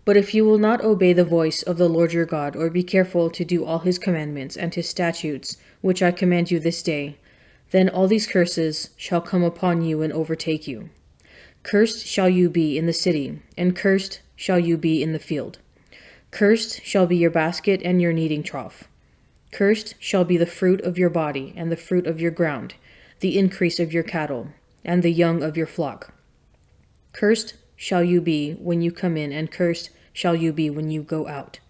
But if you will not obey the voice of the Lord your God, or be careful to do all his commandments and his statutes, which I command you this day, then all these curses shall come upon you and overtake you. Cursed shall you be in the city, and cursed shall you be in the field. Cursed shall be your basket and your kneading trough. Cursed shall be the fruit of your body, and the fruit of your ground, the increase of your cattle, and the young of your flock. Cursed shall you be when you come in, and cursed shall you be when you go out.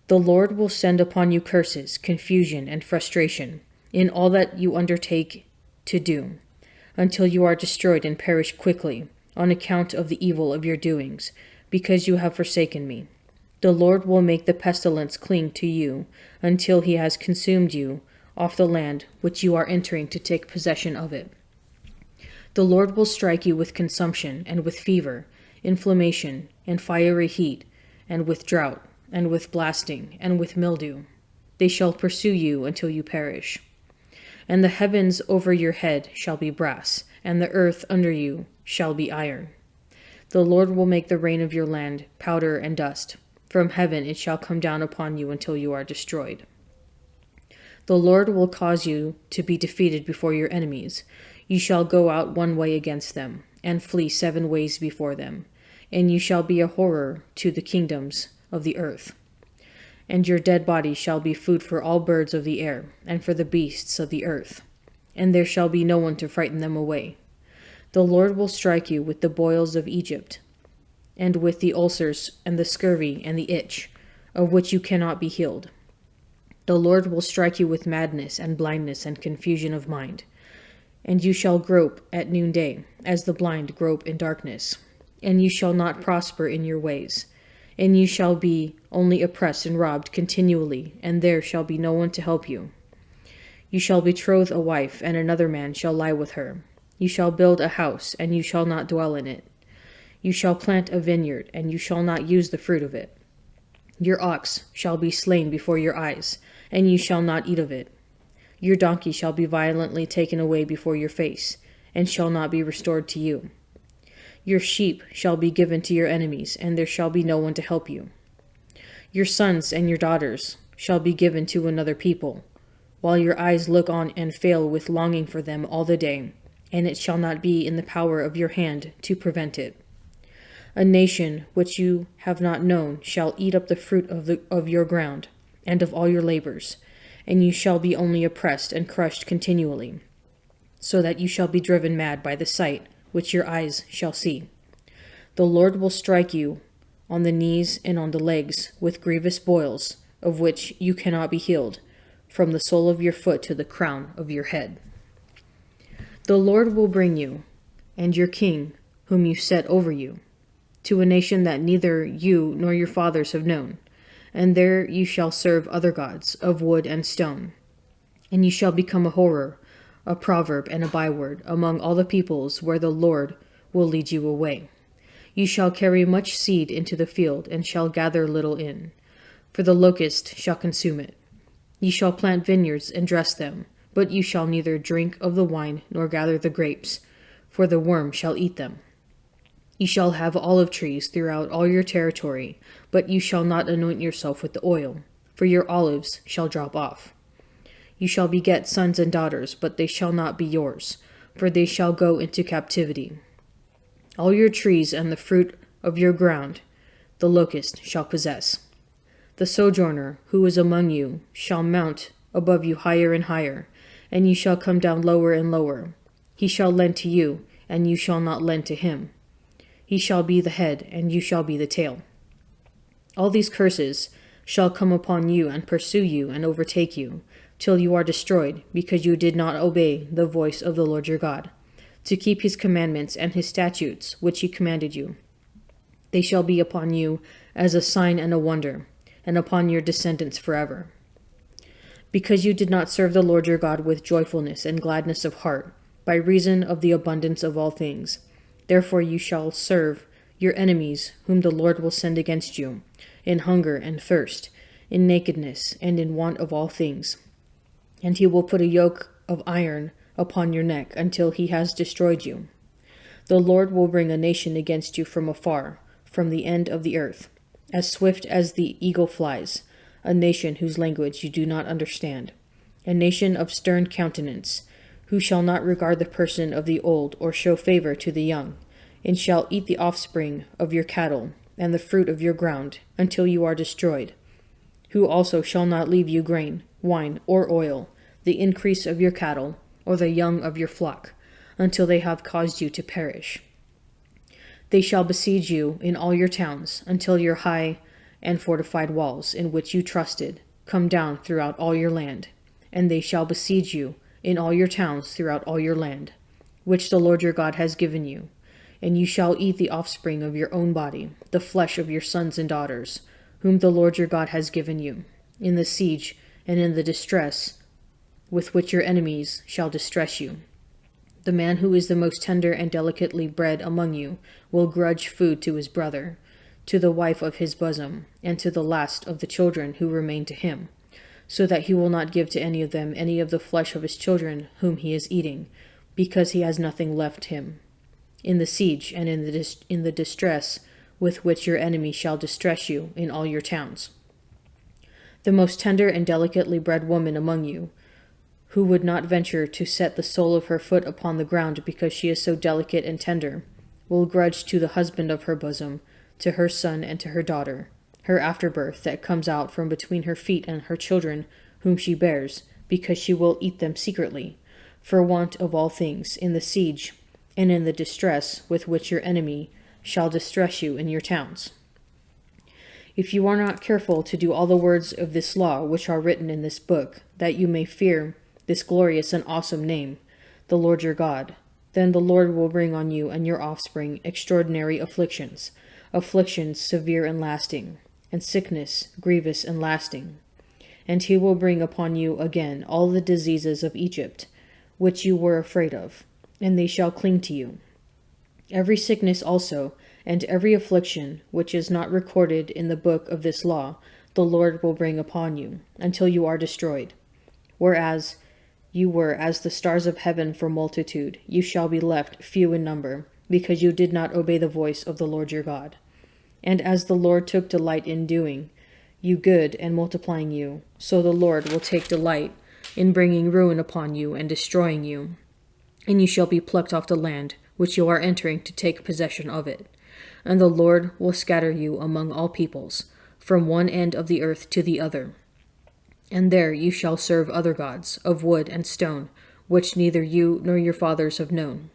The Lord will send upon you curses, confusion, and frustration in all that you undertake to do, until you are destroyed and perish quickly, on account of the evil of your doings, because you have forsaken me. The Lord will make the pestilence cling to you until he has consumed you off the land which you are entering to take possession of it. The Lord will strike you with consumption, and with fever, inflammation, and fiery heat, and with drought, and with blasting, and with mildew. They shall pursue you until you perish. And the heavens over your head shall be brass, and the earth under you shall be iron. The Lord will make the rain of your land powder and dust. From heaven it shall come down upon you until you are destroyed. The Lord will cause you to be defeated before your enemies. You shall go out one way against them, and flee 7 ways before them, and you shall be a horror to the kingdoms of the earth. And your dead body shall be food for all birds of the air, and for the beasts of the earth, and there shall be no one to frighten them away. The Lord will strike you with the boils of Egypt, and with the ulcers, and the scurvy, and the itch, of which you cannot be healed. The Lord will strike you with madness, and blindness, and confusion of mind. And you shall grope at noonday, as the blind grope in darkness. And you shall not prosper in your ways. And you shall be only oppressed and robbed continually, and there shall be no one to help you. You shall betroth a wife, and another man shall lie with her. You shall build a house, and you shall not dwell in it. You shall plant a vineyard, and you shall not use the fruit of it. Your ox shall be slain before your eyes, and you shall not eat of it. Your donkey shall be violently taken away before your face, and shall not be restored to you. Your sheep shall be given to your enemies, and there shall be no one to help you. Your sons and your daughters shall be given to another people, while your eyes look on and fail with longing for them all the day, and it shall not be in the power of your hand to prevent it. A nation which you have not known shall eat up the fruit of your ground, and of all your labors, and you shall be only oppressed and crushed continually, so that you shall be driven mad by the sight which your eyes shall see. The Lord will strike you on the knees and on the legs with grievous boils, of which you cannot be healed, from the sole of your foot to the crown of your head. The Lord will bring you, and your king, whom you set over you, to a nation that neither you nor your fathers have known, and there you shall serve other gods of wood and stone. And you shall become a horror, a proverb, and a byword among all the peoples where the Lord will lead you away. You shall carry much seed into the field, and shall gather little in, for the locust shall consume it. You shall plant vineyards and dress them, but you shall neither drink of the wine nor gather the grapes, for the worm shall eat them. You shall have olive trees throughout all your territory, but you shall not anoint yourself with the oil, for your olives shall drop off. You shall beget sons and daughters, but they shall not be yours, for they shall go into captivity. All your trees and the fruit of your ground the locust shall possess. The sojourner who is among you shall mount above you higher and higher, and you shall come down lower and lower. He shall lend to you, and you shall not lend to him. He shall be the head, and you shall be the tail. All these curses shall come upon you and pursue you and overtake you, till you are destroyed, because you did not obey the voice of the Lord your God, to keep his commandments and his statutes which he commanded you. They shall be upon you as a sign and a wonder, and upon your descendants forever. Because you did not serve the Lord your God with joyfulness and gladness of heart, by reason of the abundance of all things, therefore you shall serve your enemies, whom the Lord will send against you, in hunger and thirst, in nakedness and in want of all things. And he will put a yoke of iron upon your neck until he has destroyed you. The Lord will bring a nation against you from afar, from the end of the earth, as swift as the eagle flies, a nation whose language you do not understand, a nation of stern countenance, who shall not regard the person of the old or show favor to the young, and shall eat the offspring of your cattle and the fruit of your ground until you are destroyed, who also shall not leave you grain, wine, or oil, the increase of your cattle, or the young of your flock, until they have caused you to perish. They shall besiege you in all your towns, until your high and fortified walls, in which you trusted, come down throughout all your land. And they shall besiege you in all your towns throughout all your land, which the Lord your God has given you. And you shall eat the offspring of your own body, the flesh of your sons and daughters, whom the Lord your God has given you, in the siege and in the distress with which your enemies shall distress you. The man who is the most tender and delicately bred among you will grudge food to his brother, to the wife of his bosom, and to the last of the children who remain to him, so that he will not give to any of them any of the flesh of his children whom he is eating, because he has nothing left him. In the siege and in the distress with which your enemy shall distress you in all your towns. The most tender and delicately bred woman among you, who would not venture to set the sole of her foot upon the ground because she is so delicate and tender, will grudge to the husband of her bosom, to her son and to her daughter, her afterbirth that comes out from between her feet and her children whom she bears, because she will eat them secretly, for want of all things, in the siege and in the distress with which your enemy shall distress you in your towns. If you are not careful to do all the words of this law which are written in this book, that you may fear this glorious and awesome name, the Lord your God, then the Lord will bring on you and your offspring extraordinary afflictions, afflictions severe and lasting, and sickness grievous and lasting. And he will bring upon you again all the diseases of Egypt, which you were afraid of, and they shall cling to you. Every sickness also, and every affliction which is not recorded in the book of this law, the Lord will bring upon you, until you are destroyed. Whereas you were as the stars of heaven for multitude, you shall be left few in number, because you did not obey the voice of the Lord your God. And as the Lord took delight in doing you good and multiplying you, so the Lord will take delight in bringing ruin upon you and destroying you. And you shall be plucked off the land which you are entering to take possession of it. And the Lord will scatter you among all peoples, from one end of the earth to the other. And there you shall serve other gods, of wood and stone, which neither you nor your fathers have known.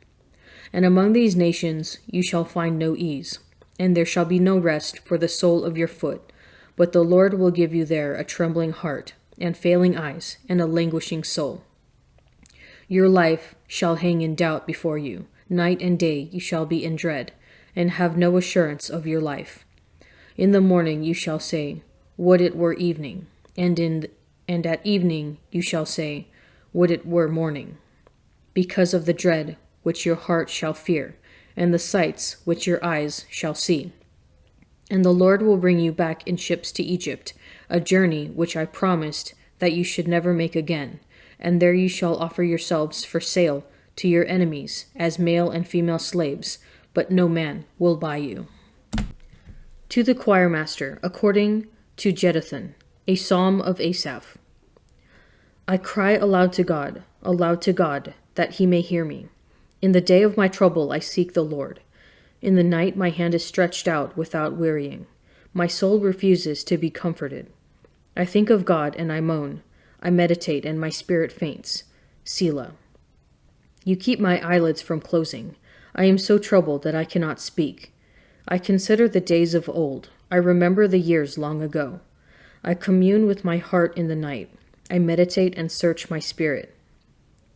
And among these nations you shall find no ease, and there shall be no rest for the sole of your foot, but the Lord will give you there a trembling heart, and failing eyes, and a languishing soul. Your life shall hang in doubt before you. Night and day you shall be in dread, and have no assurance of your life. In the morning you shall say, would it were evening, and at evening you shall say, would it were morning, because of the dread which your heart shall fear, and the sights which your eyes shall see. And the Lord will bring you back in ships to Egypt, a journey which I promised that you should never make again, and there you shall offer yourselves for sale to your enemies as male and female slaves, but no man will buy you. To the choirmaster, according to Jeduthun, a psalm of Asaph. I cry aloud to God, that he may hear me. In the day of my trouble I seek the Lord. In the night my hand is stretched out without wearying. My soul refuses to be comforted. I think of God and I moan. I meditate and my spirit faints. Selah. You keep my eyelids from closing. I am so troubled that I cannot speak. I consider the days of old. I remember the years long ago. I commune with my heart in the night. I meditate and search my spirit.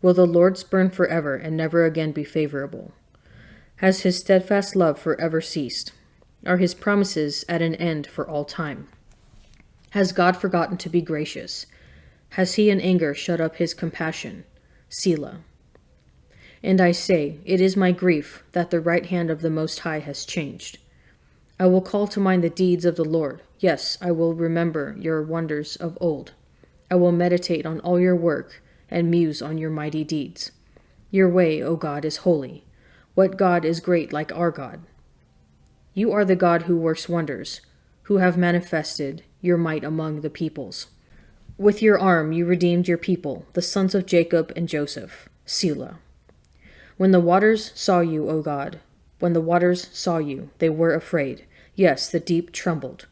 Will the Lord spurn forever and never again be favorable? Has his steadfast love forever ceased? Are his promises at an end for all time? Has God forgotten to be gracious? Has he in anger shut up his compassion? Selah. And I say, it is my grief that the right hand of the Most High has changed. I will call to mind the deeds of the Lord. Yes, I will remember your wonders of old. I will meditate on all your work and muse on your mighty deeds. Your way, O God, is holy. What God is great like our God? You are the God who works wonders, who have manifested your might among the peoples. With your arm you redeemed your people, the sons of Jacob and Joseph. Selah. When the waters saw you, O God, when the waters saw you, they were afraid. Yes, the deep trembled.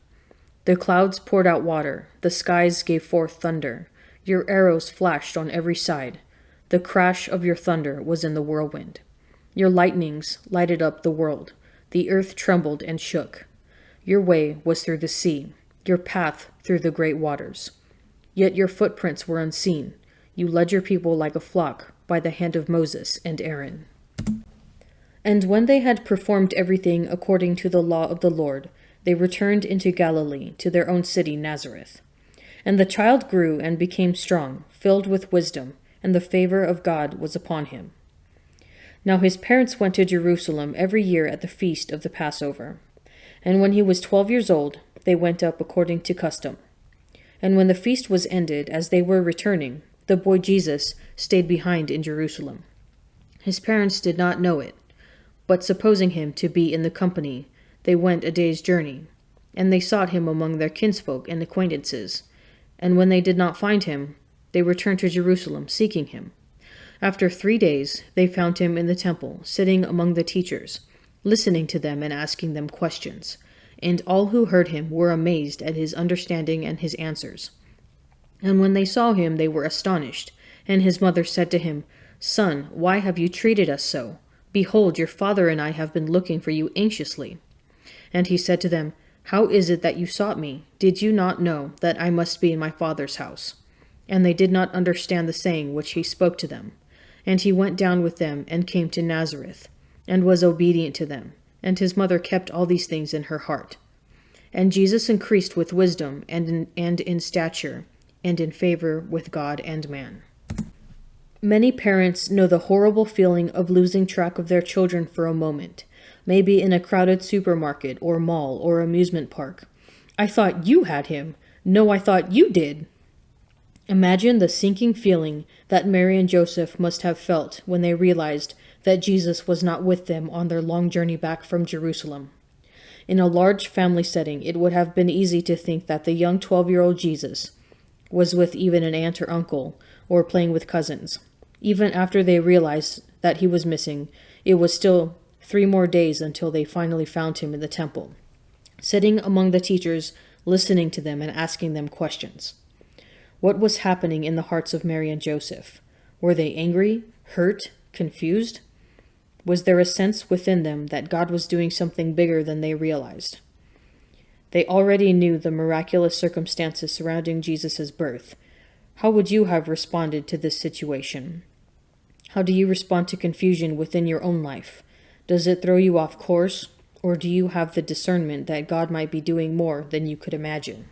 The clouds poured out water, the skies gave forth thunder. Your arrows flashed on every side. The crash of your thunder was in the whirlwind. Your lightnings lighted up the world. The earth trembled and shook. Your way was through the sea, your path through the great waters. Yet your footprints were unseen. You led your people like a flock by the hand of Moses and Aaron. And when they had performed everything according to the law of the Lord, they returned into Galilee to their own city Nazareth. And the child grew and became strong, filled with wisdom, and the favor of God was upon him. Now his parents went to Jerusalem every year at the feast of the Passover. And when he was 12 years old, they went up according to custom. And when the feast was ended, as they were returning, the boy Jesus stayed behind in Jerusalem. His parents did not know it, but supposing him to be in the company, they went a day's journey. And they sought him among their kinsfolk and acquaintances. And when they did not find him, they returned to Jerusalem, seeking him. After 3 days, they found him in the temple, sitting among the teachers, listening to them and asking them questions. And all who heard him were amazed at his understanding and his answers. And when they saw him, they were astonished. And his mother said to him, "Son, why have you treated us so? Behold, your father and I have been looking for you anxiously." And he said to them, "How is it that you sought me? Did you not know that I must be in my father's house?" And they did not understand the saying which he spoke to them. And he went down with them and came to Nazareth, and was obedient to them. And his mother kept all these things in her heart. And Jesus increased with wisdom and in stature, and in favor with God and man. Many parents know the horrible feeling of losing track of their children for a moment, maybe in a crowded supermarket or mall or amusement park. "I thought you had him. No, I thought you did." Imagine the sinking feeling that Mary and Joseph must have felt when they realized that Jesus was not with them on their long journey back from Jerusalem. In a large family setting, it would have been easy to think that the young 12-year-old Jesus was with even an aunt or uncle, or playing with cousins. Even after they realized that he was missing, it was still 3 more days until they finally found him in the temple, sitting among the teachers, listening to them and asking them questions. What was happening in the hearts of Mary and Joseph? Were they angry, hurt, confused? Was there a sense within them that God was doing something bigger than they realized? They already knew the miraculous circumstances surrounding Jesus' birth. How would you have responded to this situation? How do you respond to confusion within your own life? Does it throw you off course, or do you have the discernment that God might be doing more than you could imagine?